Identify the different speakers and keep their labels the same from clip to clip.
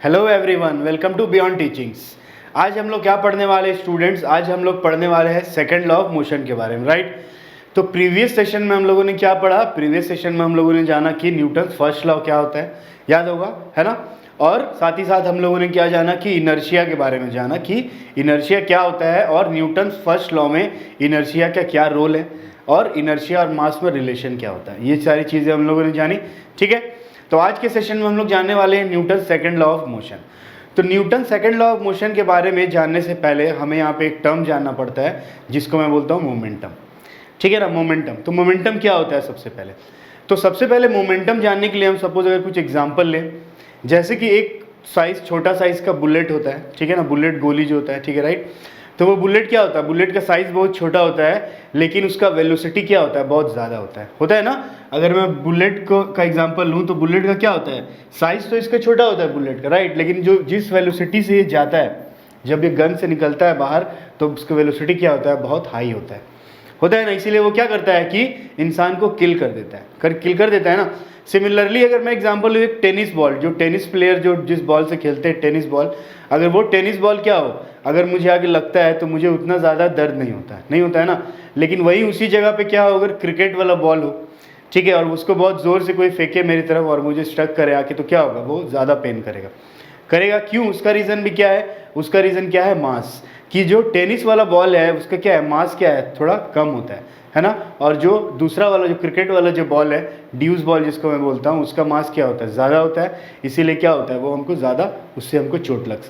Speaker 1: Hello everyone, welcome to beyond teachings. आज हम लोग क्या पढ़ने वाले हैं स्टूडेंट्स? आज हम लोग पढ़ने वाले हैं सेकंड लॉ ऑफ मोशन के बारे में, राइट? तो प्रीवियस सेशन में हम लोगों ने क्या पढ़ा? प्रीवियस सेशन में हम लोगों ने जाना कि न्यूटन फर्स्ट लॉ क्या होता है, याद होगा, है ना? और साथ ही साथ हम लोगों ने क्या जाना कि इनर्शिया के बारे में जाना कि इनर्शिया क्या होता है और न्यूटन फर्स्ट लॉ में इनर्शिया का क्या रोल है और इनर्शिया और मास में रिलेशन क्या होता है। ये सारी चीज़ें हम लोगों ने जानी, ठीक है? तो आज के सेशन में हम लोग जानने वाले हैं Newton second law of motion. तो Newton second law of motion के बारे में जानने से पहले हमें यहाँ पे एक टर्म जानना पड़ता है जिसको मैं बोलता हूँ मोमेंटम, ठीक है ना? मोमेंटम। तो मोमेंटम क्या होता है सबसे पहले? तो सबसे पहले मोमेंटम जानने के लिए हम सपोज अगर कुछ एग्जाम्पल लें, जैसे कि एक साइज, छोटा साइज का बुलेट होता है, ठीक है ना? बुलेट गोली जो होता है, ठीक है, राइट? तो वो बुलेट क्या होता है? बुलेट का साइज़ बहुत छोटा होता है लेकिन उसका वेलोसिटी क्या होता है? बहुत ज़्यादा होता है ना? अगर मैं बुलेट को का एग्जांपल लूँ तो बुलेट का क्या होता है? साइज़ तो इसका छोटा होता है बुलेट का, राइट? लेकिन जो जिस वेलोसिटी से ये जाता है, जब ये गन से निकलता है बाहर, तो उसका वेलोसिटी क्या होता है? बहुत हाई होता है ना? इसीलिए वो क्या करता है कि इंसान को किल कर देता है, किल कर देता है ना? सिमिलरली अगर मैं एग्जांपल लूँ एक टेनिस बॉल, जो टेनिस प्लेयर जो जिस बॉल से खेलते हैं टेनिस बॉल, अगर वो टेनिस बॉल क्या हो, अगर मुझे आगे लगता है तो मुझे उतना ज़्यादा दर्द नहीं होता है ना? लेकिन वही उसी जगह पे क्या हो, अगर क्रिकेट वाला बॉल हो, ठीक है, और उसको बहुत ज़ोर से कोई फेंके मेरी तरफ और मुझे स्ट्रक करे आके, तो क्या होगा? वो ज़्यादा पेन करेगा। क्यों? उसका रीज़न भी क्या है? उसका रीज़न क्या है? मास। कि जो टेनिस वाला बॉल है उसका क्या है? मास क्या है? थोड़ा कम होता है ना? और जो दूसरा वाला, जो क्रिकेट वाला जो बॉल है, ड्यूस बॉल जिसको मैं बोलता हूँ, उसका मास क्या होता है? ज़्यादा होता है। इसीलिए क्या होता है? वो हमको ज़्यादा, उससे हमको चोट लग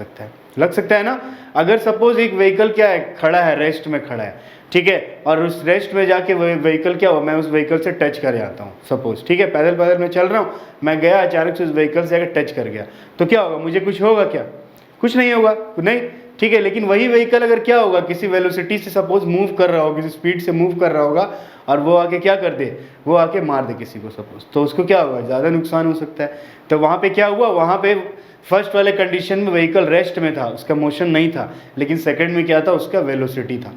Speaker 1: सकता है ना? अगर सपोज एक व्हीकल क्या है, खड़ा है, रेस्ट में खड़ा है, ठीक है, और उस रेस्ट में जाके वह व्हीकल क्या हो, मैं उस व्हीकल से टच कर जाता हूँ सपोज, ठीक है, पैदल मैं चल रहा हूँ, मैं गया अचानक से उस व्हीकल से अगर टच कर गया तो क्या होगा? मुझे कुछ होगा क्या? कुछ नहीं होगा, नहीं, ठीक है। लेकिन वही व्हीकल अगर क्या होगा, किसी वेलोसिटी से सपोज मूव कर रहा होगा, किसी स्पीड से मूव कर रहा होगा, और वो आके क्या कर दे, वो आके मार दे किसी को सपोज, तो उसको क्या होगा? ज़्यादा नुकसान हो सकता है। तो वहाँ पे क्या हुआ? वहाँ पे फर्स्ट वाले कंडीशन में व्हीकल रेस्ट में था, उसका मोशन नहीं था, लेकिन सेकंड में क्या था? उसका वेलोसिटी था।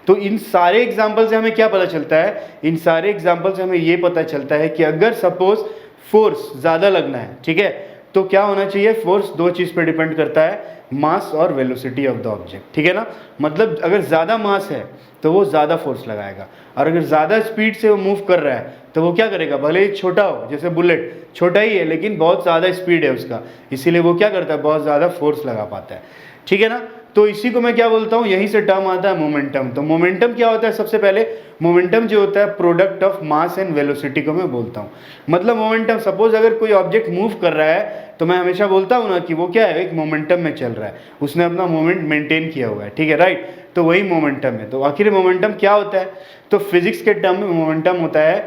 Speaker 1: तो इन सारे एग्जाम्पल से हमें क्या पता चलता है? इन सारे एग्जाम्पल से हमें ये पता चलता है कि अगर सपोज फोर्स ज़्यादा लगना है, ठीक है, तो क्या होना चाहिए? फोर्स दो चीज़ पर डिपेंड करता है, मास और वेलोसिटी ऑफ द ऑब्जेक्ट, ठीक है ना? मतलब अगर ज़्यादा मास है तो वो ज़्यादा फोर्स लगाएगा, और अगर ज़्यादा स्पीड से वो मूव कर रहा है तो वो क्या करेगा? भले ही छोटा हो, जैसे बुलेट छोटा ही है लेकिन बहुत ज़्यादा स्पीड है उसका, इसीलिए वो क्या करता है? बहुत ज़्यादा फोर्स लगा पाता है, ठीक है ना? तो इसी को मैं क्या बोलता हूँ, यहीं से टर्म आता है मोमेंटम। तो मोमेंटम क्या होता है? सबसे पहले मोमेंटम जो होता है product of mass and velocity को मैं बोलता हूँ। मतलब मोमेंटम, सपोज अगर कोई ऑब्जेक्ट मूव कर रहा है तो मैं हमेशा बोलता हूँ ना कि वो क्या है? एक मोमेंटम में चल रहा है, उसने अपना मोमेंट मेंटेन किया हुआ है, ठीक है, राइट? तो वही मोमेंटम है। तो आखिर मोमेंटम क्या होता है? तो फिजिक्स के टर्म में मोमेंटम होता है,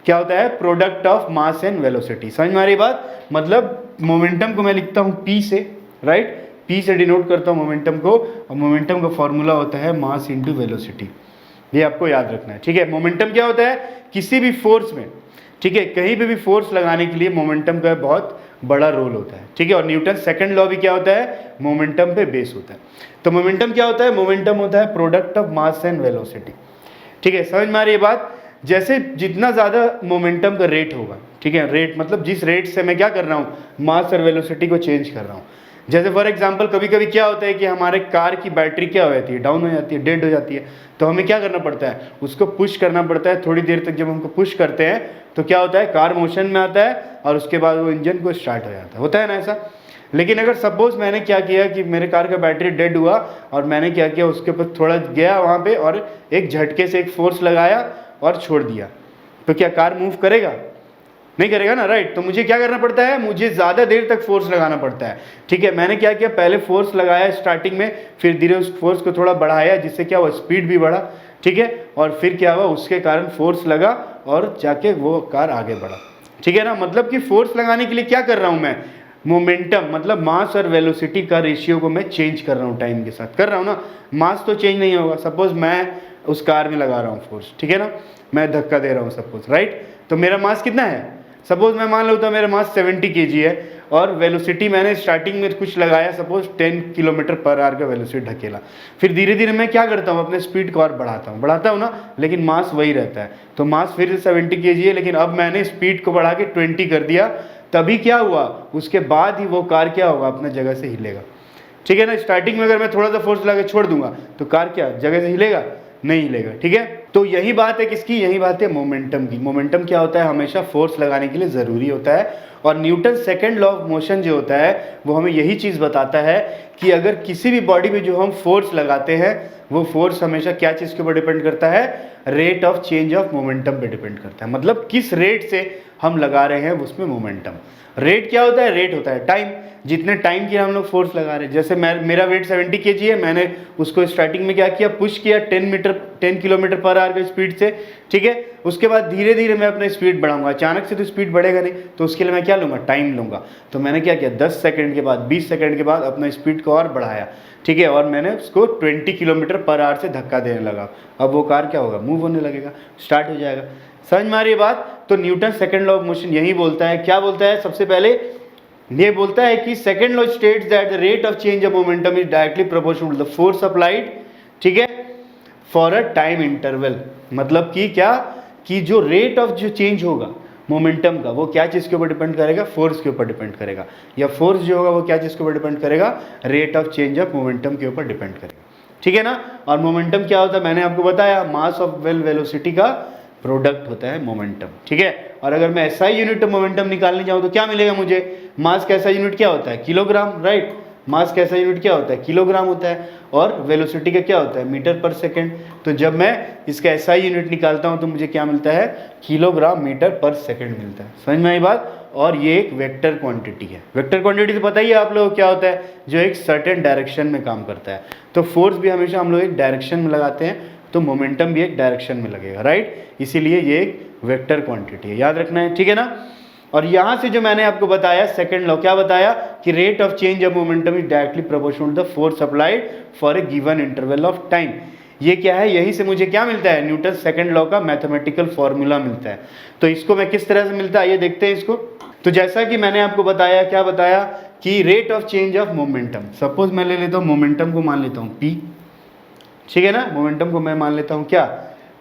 Speaker 1: क्या होता है? Product of mass and velocity. समझ में आ रही बात? मतलब मोमेंटम को मैं लिखता हूँ पी से, राइट? पी से डिनोट करता हूँ मोमेंटम को, और मोमेंटम का फॉर्मूला होता है मास इंटू वेलोसिटी। ये आपको याद रखना है, ठीक है? मोमेंटम क्या होता है? किसी भी फोर्स में, ठीक है, कहीं पे भी फोर्स लगाने के लिए मोमेंटम का बहुत बड़ा रोल होता है, ठीक है? और न्यूटन सेकंड लॉ भी क्या होता है? मोमेंटम पे बेस होता है। तो मोमेंटम क्या होता है? मोमेंटम होता है product of mass and velocity, ठीक है? समझ में आ रही है बात? जैसे जितना ज़्यादा मोमेंटम का रेट होगा, ठीक है, रेट मतलब जिस रेट से मैं क्या कर रहा हूँ? मास और वेलोसिटी को चेंज कर रहा हूँ। जैसे फॉर एग्जांपल कभी कभी क्या होता है कि हमारे कार की बैटरी क्या हो जाती है? डाउन हो जाती है, डेड हो जाती है, तो हमें क्या करना पड़ता है? उसको पुश करना पड़ता है थोड़ी देर तक। जब हमको पुश करते हैं तो क्या होता है? कार मोशन में आता है और उसके बाद वो इंजन को स्टार्ट हो जाता है, होता है ना ऐसा? लेकिन अगर सपोज मैंने क्या किया कि मेरे कार का बैटरी डेड हुआ और मैंने क्या किया, उसके ऊपर थोड़ा गया वहाँ पे और एक झटके से एक फोर्स लगाया और छोड़ दिया, तो क्या कार मूव करेगा? नहीं करेगा ना, राइट? तो मुझे क्या करना पड़ता है? मुझे ज़्यादा देर तक फोर्स लगाना पड़ता है, ठीक है? मैंने क्या किया? पहले फोर्स लगाया स्टार्टिंग में, फिर धीरे उस फोर्स को थोड़ा बढ़ाया, जिससे क्या हुआ? स्पीड भी बढ़ा, ठीक है? और फिर क्या हुआ? उसके कारण फोर्स लगा और जाके वो कार आगे बढ़ा, ठीक है ना? मतलब कि फोर्स लगाने के लिए क्या कर रहा हूँ मैं? मोमेंटम मतलब मास और वेलोसिटी का रेशियो को मैं चेंज कर रहा हूँ, टाइम के साथ कर रहा हूँ ना। मास तो चेंज नहीं होगा। सपोज मैं उस कार में लगा रहा हूँ फोर्स, ठीक है ना, मैं धक्का दे रहा हूँ सपोज, राइट? तो मेरा मास कितना है? सपोज मैं मान लेता हूँ मेरा मास 70 kg है, और वेलोसिटी मैंने स्टार्टिंग में कुछ लगाया, सपोज 10 km/h का वेलोसिटी ढकेला, फिर धीरे धीरे मैं क्या करता हूँ? अपने स्पीड को और बढ़ाता हूँ ना, लेकिन मास वही रहता है। तो मास फिर 70 kg है, लेकिन अब मैंने स्पीड को बढ़ा के 20 कर दिया, तभी क्या हुआ, उसके बाद ही वो कार क्या होगा, अपना जगह से हिलेगा। ठीक है ना। स्टार्टिंग में अगर मैं थोड़ा सा फोर्स लगा के छोड़ दूंगा तो कार क्या जगह से हिलेगा, नहीं हिलेगा। ठीक है, तो यही बात है किसकी, यही बात है मोमेंटम की। मोमेंटम क्या होता है, हमेशा फोर्स लगाने के लिए ज़रूरी होता है। और Newton second law of motion जो होता है वो हमें यही चीज़ बताता है कि अगर किसी भी बॉडी पे जो हम फोर्स लगाते हैं वो फोर्स हमेशा क्या चीज़ के ऊपर डिपेंड करता है, rate of change of momentum पे डिपेंड करता है। मतलब किस रेट से हम लगा रहे हैं उसमें मोमेंटम। रेट क्या होता है, रेट होता है टाइम, जितने टाइम की हम लोग फोर्स लगा रहे हैं। जैसे मेरा वेट 70 kg है, मैंने उसको स्टार्टिंग में क्या किया, पुश किया 10 किलोमीटर पर आवर की स्पीड से। ठीक है, उसके बाद धीरे धीरे मैं अपना स्पीड बढ़ाऊंगा। अचानक से तो स्पीड बढ़ेगा नहीं, तो उसके लिए मैं क्या लूँगा, टाइम लूँगा। तो मैंने क्या किया, 10 सेकंड के बाद 20 सेकंड के बाद अपना स्पीड को और बढ़ाया। ठीक है, और मैंने उसको 20 किलोमीटर पर आवर से धक्का देने लगा। अब वो कार क्या होगा, मूव होने लगेगा, स्टार्ट हो जाएगा। समझ में आ रही है बात। तो Newton second law of motion यही बोलता है, क्या बोलता है, सबसे पहले ये बोलता है कि second law states that the rate of change of momentum is directly proportional to the force applied. ठीक है, फॉर अ टाइम इंटरवल। मतलब कि क्या, कि जो रेट ऑफ जो चेंज होगा मोमेंटम का वो क्या चीज़ के ऊपर डिपेंड करेगा, फोर्स के ऊपर डिपेंड करेगा। या फोर्स जो होगा वो क्या चीज़ के ऊपर डिपेंड करेगा, rate of change of momentum के ऊपर डिपेंड करेगा। ठीक है ना। और मोमेंटम क्या होता है, मैंने आपको बताया, मास ऑफ वेलोसिटी का प्रोडक्ट होता है मोमेंटम। ठीक है, और अगर मैं एसआई यूनिट ऑफ मोमेंटम निकालने जाऊँ तो क्या मिलेगा मुझे, मास का एसआई यूनिट क्या होता है, किलोग्राम। राइट, मास का एसआई यूनिट क्या होता है, किलोग्राम होता है। और वेलोसिटी का क्या होता है, मीटर पर सेकंड। तो जब मैं इसका एसआई यूनिट निकालता हूँ तो मुझे क्या मिलता है, किलोग्राम मीटर पर सेकंड मिलता है। समझ में आई बात। और ये एक वेक्टर क्वांटिटी है। वेक्टर क्वांटिटी तो पता ही है आप लोगों को क्या होता है, जो एक सर्टेन डायरेक्शन में काम करता है। तो फोर्स भी हमेशा हम लोग एक डायरेक्शन में लगाते हैं, तो मोमेंटम भी एक डायरेक्शन में लगेगा। राइट, इसीलिए ये एक वेक्टर क्वांटिटी है, याद रखना है। ठीक है ना। और यहाँ से जो मैंने आपको बताया सेकंड लॉ, क्या बताया कि rate of change of momentum is directly proportional to the force applied for a given interval of time. ये क्या है, यहीं से मुझे क्या मिलता है, न्यूटन सेकंड लॉ का मैथमेटिकल फॉर्मूला मिलता है। तो इसको मैं किस तरह से मिलता है, ये देखते हैं इसको। तो जैसा कि मैंने आपको बताया, क्या बताया कि rate of change of momentum, suppose मैं ले लेता हूँ मोमेंटम को, मान लेता हूँ पी। ठीक है ना, मोमेंटम को मैं मान लेता हूँ क्या,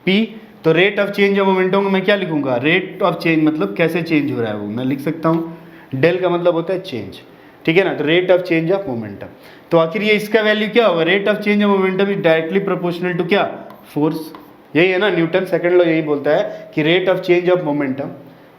Speaker 1: पी। तो rate of change of momentum को मैं क्या लिखूंगा, रेट ऑफ चेंज मतलब कैसे चेंज हो रहा है वो मैं लिख सकता हूँ। डेल का मतलब होता है चेंज। ठीक है ना, तो rate of change of momentum. तो आखिर ये इसका वैल्यू क्या होगा, rate of change of momentum is directly proportional to क्या, फोर्स। यही है ना, न्यूटन सेकंड लॉ यही बोलता है कि rate of change of momentum,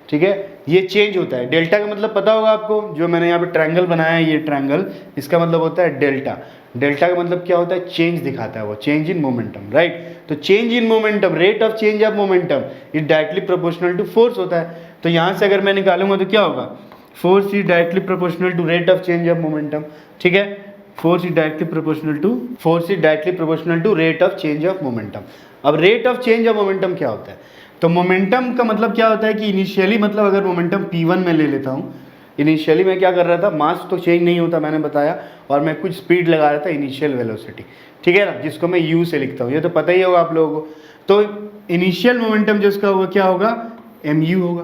Speaker 1: ठीक है, ये चेंज होता है। डेल्टा का मतलब पता होगा आपको, जो मैंने यहाँ पे ट्रायंगल बनाया है, ये ट्रायंगल, इसका मतलब होता है डेल्टा। डेल्टा का मतलब क्या होता है, चेंज दिखाता है वो, चेंज इन मोमेंटम। राइट, तो change in momentum, rate of change of momentum is directly proportional to force होता है। तो यहाँ से अगर मैं निकालूंगा तो क्या होगा, force is directly proportional to rate of change of momentum. ठीक है, force is directly proportional to rate of change of momentum. अब rate of change of momentum क्या होता है, तो मोमेंटम का मतलब क्या होता है कि इनिशियली, मतलब अगर मोमेंटम p1 में ले लेता हूँ, इनिशियली मैं क्या कर रहा था, मास तो चेंज नहीं होता मैंने बताया, और मैं कुछ स्पीड लगा रहा था, इनिशियल वेलोसिटी। ठीक है ना, जिसको मैं u से लिखता हूँ, ये तो पता ही होगा आप लोगों को। तो इनिशियल मोमेंटम जो इसका होगा क्या होगा, mu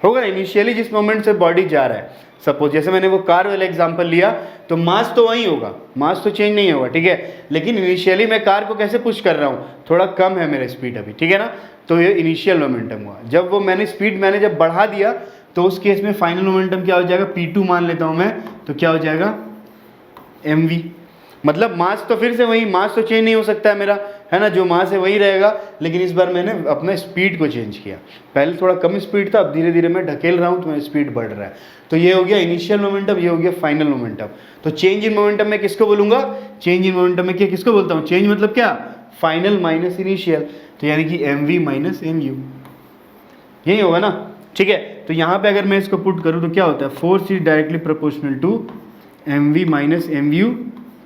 Speaker 1: होगा इनिशियली जिस मोमेंट से बॉडी जा रहा है। सपोज जैसे मैंने वो कार वाला एग्जांपल लिया, तो मास तो वही होगा, मास तो चेंज नहीं होगा। ठीक है, लेकिन इनिशियली मैं कार को कैसे पुश कर रहा हूँ, थोड़ा कम है मेरा स्पीड अभी। ठीक है ना, तो ये इनिशियल मोमेंटम हुआ। जब वो मैंने स्पीड जब बढ़ा दिया, तो उस केस में फाइनल मोमेंटम क्या हो जाएगा, p2 मान लेता हूँ मैं, तो क्या हो जाएगा, mv। मतलब मास तो फिर से वही, मास तो चेंज नहीं हो सकता है मेरा, है ना, जो मास है वही रहेगा, लेकिन इस बार मैंने अपना स्पीड को चेंज किया। पहले थोड़ा कम स्पीड था, अब धीरे धीरे मैं ढकेल रहा हूँ तो मेरा स्पीड बढ़ रहा है। तो ये हो गया इनिशियल मोमेंटम, ये हो गया फाइनल मोमेंटम। तो चेंज इन मोमेंटम में किसको बोलूँगा, चेंज इन मोमेंटम में क्या किसको बोलता हूँ, चेंज मतलब क्या, फाइनल माइनस इनिशियल, तो यानी कि mv माइनस mu, यही होगा ना। ठीक है, तो यहाँ पे अगर मैं इसको पुट करूँ तो क्या होता है, force is directly proportional to mv minus mu।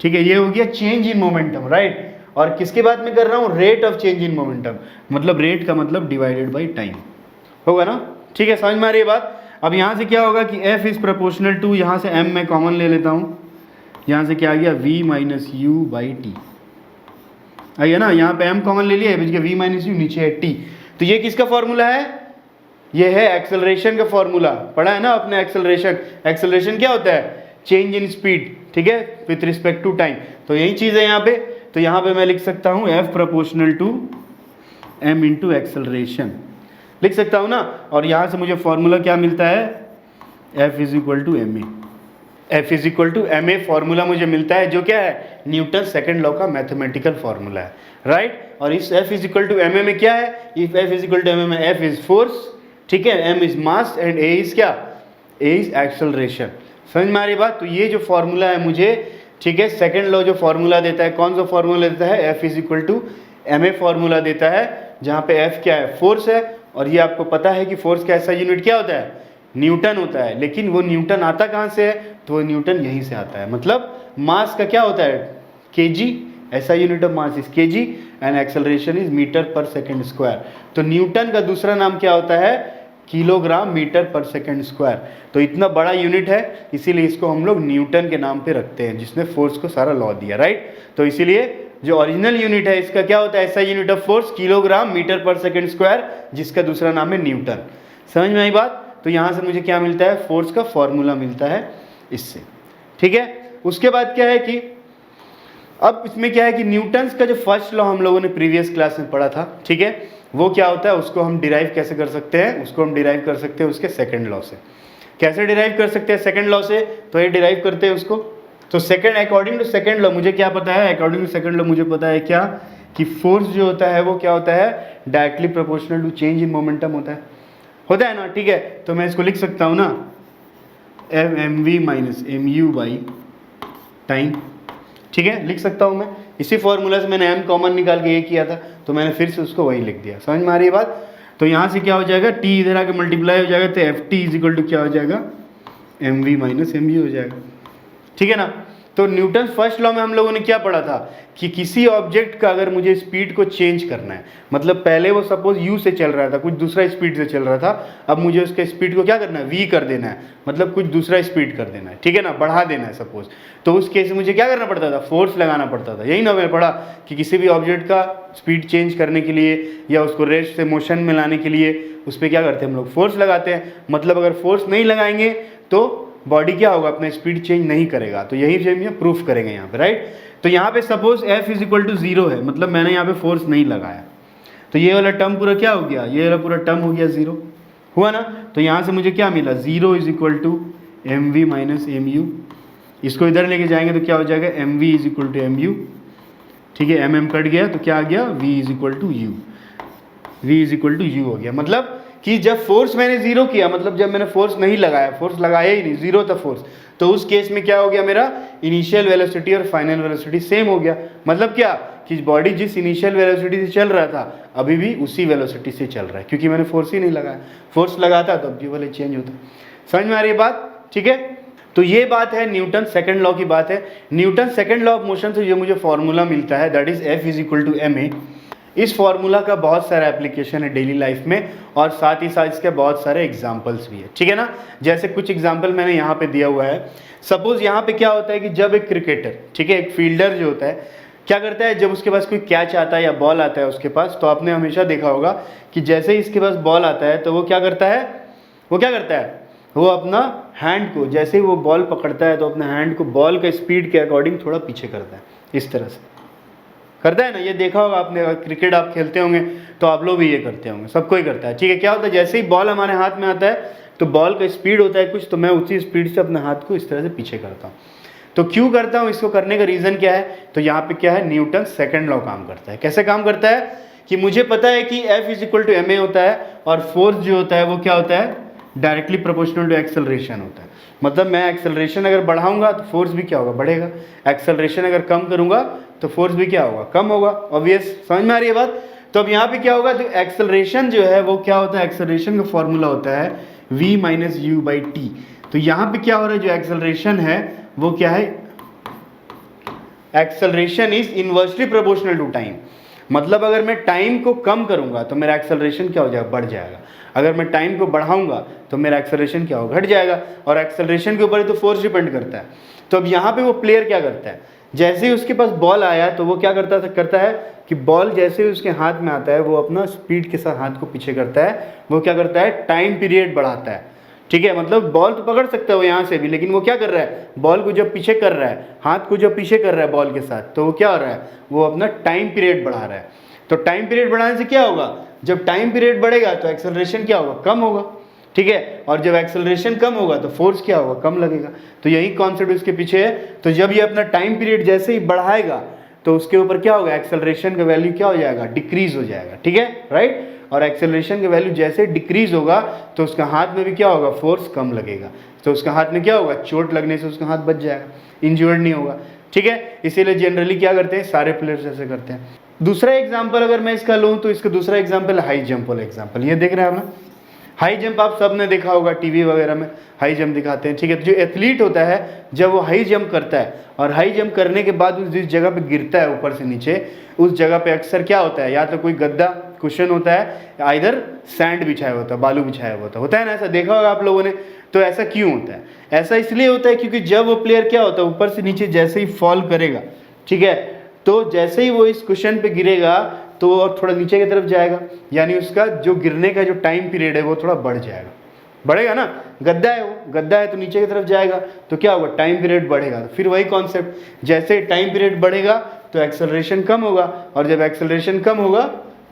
Speaker 1: ठीक है, ये हो गया चेंज इन मोमेंटम। राइट, और किसके बात में कर रहा हूँ, rate of change in momentum, मतलब रेट का मतलब डिवाइडेड बाई टाइम होगा ना। ठीक है, समझ में आ रही है बात। अब यहाँ से क्या होगा कि f इज प्रोपोर्शनल टू, यहाँ से m मैं कॉमन ले लेता हूँ, यहाँ से क्या आ गया, v minus u by T. आइए ना, यहाँ पे m कॉमन ले लिया, बच गया v माइनस यू, नीचे है t। तो ये किसका फॉर्मूला है, ये है एक्सेलरेशन का फॉर्मूला, पढ़ा है ना आपने एक्सेलरेशन। एक्सेलरेशन क्या होता है, चेंज इन स्पीड। ठीक है, विथ रिस्पेक्ट टू टाइम। तो यही चीज़ है यहाँ पे। तो यहाँ पे मैं लिख सकता हूँ f proportional to m into acceleration, लिख सकता हूँ ना। और यहाँ से मुझे फॉर्मूला क्या मिलता है, F is equal to M A. F is equal to M A formula मुझे मिलता है, जो क्या है, न्यूटन सेकंड लॉ का मैथमेटिकल फॉर्मूला है, राइट। और इस F is equal to M A में क्या है, if F is equal to M A में F इज फोर्स, ठीक है, M is mass and A is क्या, A इज एक्सेलरेशन। समझ में आ रही बात। तो ये जो फॉर्मूला है मुझे, ठीक है, सेकंड लॉ जो फॉर्मूला देता है, कौन सा फॉर्मूला देता है, F is equal to M A formula देता है, जहाँ पे F क्या है, फोर्स है। और ये आपको पता है कि फोर्स का ऐसा यूनिट क्या होता है, न्यूटन होता है। लेकिन वो न्यूटन आता कहाँ से है, तो वो न्यूटन यहीं से आता है। मतलब मास का क्या होता है, केजी, ऐसा unit of mass is KG and acceleration is metre per second square. तो न्यूटन का दूसरा नाम क्या होता है, kilogram metre per second square. तो इतना बड़ा यूनिट है, इसीलिए इसको हम लोग न्यूटन के नाम पे रखते हैं, जिसने फोर्स को सारा लॉ दिया, राइट। तो इसीलिए जो ओरिजिनल यूनिट है इसका क्या होता है, ऐसा unit of force kilogram metre per second square, जिसका दूसरा नाम है न्यूटन। समझ में आई बात। तो यहाँ से मुझे क्या मिलता है, फोर्स का फॉर्मूला मिलता है इससे, ठीक है। उसके बाद क्या है कि अब इसमें क्या है कि न्यूटन्स का जो फर्स्ट लॉ हम लोगों ने प्रीवियस क्लास में पढ़ा था, ठीक है, वो क्या होता है, उसको हम डिराइव कैसे कर सकते हैं, उसको हम डिराइव कर सकते हैं उसके सेकंड लॉ से। कैसे डिराइव कर सकते हैं सेकंड लॉ से, तो ये डिराइव करते हैं उसको। तो second, according to second law मुझे क्या पता है, अकॉर्डिंग टू सेकंड लॉ मुझे पता है क्या, कि फोर्स जो होता है वो क्या होता है, directly proportional to change in momentum होता है ना, ठीक है। तो मैं इसको लिख सकता हूँ ना, M V minus M U by time, ठीक है, लिख सकता हूँ मैं। इसी फॉर्मूला से मैंने m कॉमन निकाल के ये किया था, तो मैंने फिर से उसको वही लिख दिया। समझ में आ रही है बात। तो यहाँ से क्या हो जाएगा, t इधर आके मल्टीप्लाई हो जाएगा, तो F T is equal to क्या हो जाएगा, M V minus M U हो जाएगा, ठीक है ना। तो न्यूटन फर्स्ट लॉ में हम लोगों ने क्या पढ़ा था, कि किसी ऑब्जेक्ट का अगर मुझे स्पीड को चेंज करना है, मतलब पहले वो सपोज u से चल रहा था, कुछ दूसरा स्पीड से चल रहा था, अब मुझे उसके स्पीड को क्या करना है, v कर देना है, मतलब कुछ दूसरा स्पीड कर देना है, ठीक है ना, बढ़ा देना है सपोज। तो उस केस में मुझे क्या करना पड़ता था, फोर्स लगाना पड़ता था। यही ना मैंने पढ़ा कि किसी भी ऑब्जेक्ट का स्पीड चेंज करने के लिए या उसको रेस्ट से मोशन में लाने के लिए उस पर क्या करते हैं हम लोग, फोर्स लगाते हैं। मतलब अगर फोर्स नहीं लगाएंगे तो बॉडी क्या होगा, अपना स्पीड चेंज नहीं करेगा। तो यही हम प्रूफ करेंगे यहाँ पे, राइट। तो यहाँ पे suppose F is equal to 0 है, मतलब मैंने यहाँ पे फोर्स नहीं लगाया, तो ये वाला टर्म पूरा क्या हो गया, ये वाला पूरा टर्म हो गया 0, हुआ ना। तो यहाँ से मुझे क्या मिला, 0 is equal to M V minus M U. इसको इधर लेके जाएंगे तो क्या हो जाएगा, M V is equal to M U, ठीक है, एम कट गया तो क्या आ गया, v is equal to U, v is equal to U हो गया। मतलब कि जब फोर्स मैंने 0 किया, मतलब जब मैंने फोर्स नहीं लगाया, फोर्स लगाया ही नहीं, 0 था फोर्स, तो उस केस में क्या हो गया, मेरा इनिशियल वेलोसिटी और फाइनल वेलोसिटी सेम हो गया। मतलब क्या, कि बॉडी जिस इनिशियल वेलोसिटी से चल रहा था अभी भी उसी वेलोसिटी से चल रहा है, क्योंकि मैंने फोर्स ही नहीं लगाया। फोर्स लगाता तो अब ये वाले चेंज होता। समझ में आ रही है बात, ठीक है। तो ये बात है न्यूटन सेकंड लॉ की बात है। Newton second law of motion से जो मुझे फॉर्मूला मिलता है, that is F is equal to M A. इस फॉर्मूला का बहुत सारा एप्लीकेशन है डेली लाइफ में, और साथ ही साथ इसके बहुत सारे एग्जाम्पल्स भी है, ठीक है ना। जैसे कुछ एग्जाम्पल मैंने यहाँ पे दिया हुआ है। सपोज यहाँ पे क्या होता है कि जब एक क्रिकेटर, ठीक है, एक फील्डर जो होता है क्या करता है, जब उसके पास कोई कैच आता है या बॉल आता है उसके पास, तो आपने हमेशा देखा होगा कि जैसे ही इसके पास बॉल आता है तो वो क्या करता है, वो अपना हैंड को, जैसे ही वो बॉल पकड़ता है तो अपने हैंड को बॉल के स्पीड के अकॉर्डिंग थोड़ा पीछे करता है, इस तरह से करता है ना। ये देखा होगा आपने, अगर क्रिकेट आप खेलते होंगे तो आप लोग भी ये करते होंगे, सबको ही करता है, ठीक है। क्या होता है, जैसे ही बॉल हमारे हाथ में आता है तो बॉल का स्पीड होता है कुछ, तो मैं उसी स्पीड से अपने हाथ को इस तरह से पीछे करता हूँ। तो क्यों करता हूँ, इसको करने का रीज़न क्या है, तो यहाँ पे क्या है, न्यूटन सेकंड लॉ काम करता है। कैसे काम करता है, कि मुझे पता है कि F is equal to M A होता है, और फोर्स जो होता है वो क्या होता है, डायरेक्टली प्रोपोर्शनल टू एक्सेलरेशन होता है। मतलब मैं एक्सेलरेशन अगर बढ़ाऊंगा तो फोर्स भी क्या होगा, बढ़ेगा। एक्सेलरेशन अगर कम करूंगा तो फोर्स भी क्या होगा, कम होगा। ऑब्वियस, समझ में आ रही है बात। तो अब यहाँ पे क्या होगा, तो एक्सेलरेशन जो है वो क्या होता है, एक्सेलरेशन का फॉर्मूला होता है v minus you by T. तो यहाँ पे क्या हो रहा है, जो एक्सेलरेशन है वो क्या है, acceleration is inversely proportional to time. मतलब अगर मैं टाइम को कम करूंगा तो मेरा एक्सेलरेशन क्या हो जाएगा, बढ़ जाएगा। अगर मैं टाइम को बढ़ाऊंगा तो मेरा एक्सेलरेशन क्या होगा, घट जाएगा। और एक्सेलरेशन के ऊपर ही तो फोर्स डिपेंड करता है। तो अब यहाँ पे वो प्लेयर क्या करता है, जैसे ही उसके पास बॉल आया तो वो क्या करता है कि बॉल जैसे ही उसके हाथ में आता है वो अपना स्पीड के साथ हाथ को पीछे करता है। वो क्या करता है, टाइम पीरियड बढ़ाता है, ठीक है। मतलब बॉल तो पकड़ सकता है वो यहाँ से भी, लेकिन वो क्या कर रहा है, बॉल को जब पीछे कर रहा है, हाथ को जब पीछे कर रहा है बॉल के साथ, तो वो क्या हो रहा है, वो अपना टाइम पीरियड बढ़ा रहा है। तो टाइम पीरियड बढ़ाने से क्या होगा, जब टाइम पीरियड बढ़ेगा तो एक्सेलरेशन क्या होगा, कम होगा। ठीक है। और जब एक्सेलरेशन कम होगा तो फोर्स क्या होगा, कम लगेगा। तो यही कॉन्सेप्ट इसके पीछे है। तो जब ये अपना टाइम पीरियड जैसे ही बढ़ाएगा तो उसके ऊपर क्या होगा, एक्सेलरेशन का वैल्यू क्या हो जाएगा, डिक्रीज हो जाएगा, ठीक है, राइट। और एक्सेलरेशन का वैल्यू जैसे डिक्रीज होगा तो उसका हाथ में भी क्या होगा, फोर्स कम लगेगा। तो उसका हाथ में क्या होगा, चोट लगने से उसका हाथ बच जाएगा, इंज्योर्ड नहीं होगा, ठीक है। इसीलिए जनरली क्या करते हैं, सारे प्लेयर्स ऐसे करते हैं। दूसरा एग्जाम्पल अगर मैं इसका लूँ तो इसका दूसरा एग्जाम्पल हाई जंप वाला एग्जाम्पल। ये देख रहे हैं आप ना, हाई जंप आप सब ने देखा होगा, टीवी वगैरह में हाई जंप दिखाते हैं, ठीक है। तो जो एथलीट होता है जब वो हाई जंप करता है और हाई जंप करने के बाद उस जिस जगह पे गिरता है ऊपर से नीचे, उस जगह पे अक्सर क्या होता है, या तो कोई गद्दा कुशन होता है या इधर सैंड बिछाया होता है, बालू बिछाया होता है ना, ऐसा देखा होगा आप लोगों ने। तो ऐसा क्यों होता है, ऐसा इसलिए होता है क्योंकि जब वो प्लेयर क्या होता है, ऊपर से नीचे जैसे ही फॉल करेगा, ठीक है, तो जैसे ही वो इस कुशन पे गिरेगा तो और थोड़ा नीचे की तरफ जाएगा, यानी उसका जो गिरने का जो टाइम पीरियड है वो थोड़ा बढ़ जाएगा, बढ़ेगा ना। गद्दा है, वो गद्दा है तो नीचे की तरफ जाएगा तो क्या होगा, टाइम पीरियड बढ़ेगा। फिर वही कॉन्सेप्ट, जैसे टाइम पीरियड बढ़ेगा तो एक्सेलरेशन कम होगा, और जब एक्सेलरेशन कम होगा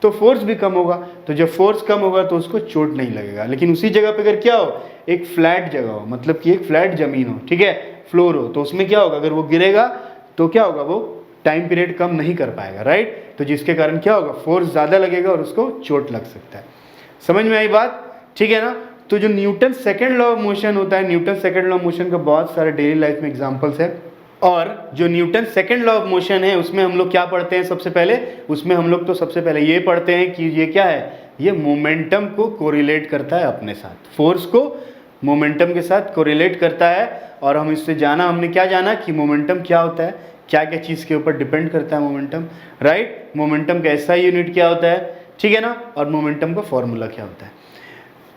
Speaker 1: तो फोर्स भी कम होगा। तो जब फोर्स कम होगा तो उसको चोट नहीं लगेगा। लेकिन उसी जगह पे अगर क्या हो, एक फ्लैट जगह हो, मतलब कि एक फ्लैट जमीन हो, ठीक है, फ्लोर हो, तो उसमें क्या होगा, अगर वो गिरेगा तो क्या होगा, वो टाइम पीरियड कम नहीं कर पाएगा, राइट। तो जिसके कारण क्या होगा, फोर्स ज़्यादा लगेगा और उसको चोट लग सकता है। समझ में आई बात, ठीक है ना। तो जो Newton second law of motion होता है, Newton second law of motion का बहुत सारे डेली लाइफ में एग्जांपल्स है। और जो Newton second law of motion है उसमें हम लोग क्या पढ़ते हैं सबसे पहले, उसमें हम लोग तो सबसे पहले ये पढ़ते हैं कि ये क्या है, ये मोमेंटम को कोरिलेट करता है अपने साथ, फोर्स को मोमेंटम के साथ कोरिलेट करता है। और हम इससे जाना, हमने क्या जाना कि मोमेंटम क्या होता है, क्या क्या चीज़ के ऊपर डिपेंड करता है मोमेंटम, राइट। मोमेंटम का ऐसा यूनिट क्या होता है, ठीक है ना, और मोमेंटम का फॉर्मूला क्या होता है।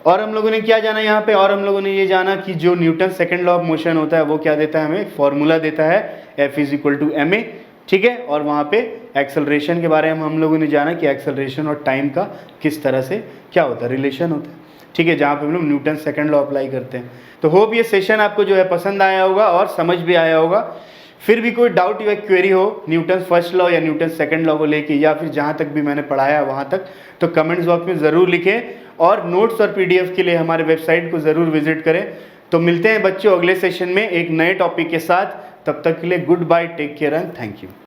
Speaker 1: और हम लोगों ने क्या जाना यहाँ पे, और हम लोगों ने ये जाना कि जो Newton second law of motion होता है वो क्या देता है, हमें फॉर्मूला देता है F = ma, ठीक है। और वहाँ पे एक्सेलरेशन के बारे में हम लोगों ने जाना कि एक्सेलरेशन और टाइम का किस तरह से क्या होता है, रिलेशन होता है, ठीक है, जहाँ पे हम लोग न्यूटन सेकंड लॉ अप्लाई करते हैं। तो होप ये सेशन आपको जो है पसंद आया होगा और समझ भी आया होगा। फिर भी कोई डाउट या क्वेरी हो न्यूटन फर्स्ट लॉ या न्यूटन सेकंड लॉ को लेके, या फिर जहाँ तक भी मैंने पढ़ाया वहाँ तक, तो कमेंट्स बॉक्स में ज़रूर लिखें। और नोट्स और पीडीएफ के लिए हमारे वेबसाइट को ज़रूर विजिट करें। तो मिलते हैं बच्चों अगले सेशन में एक नए टॉपिक के साथ। तब तक के लिए goodbye, take care and thank you.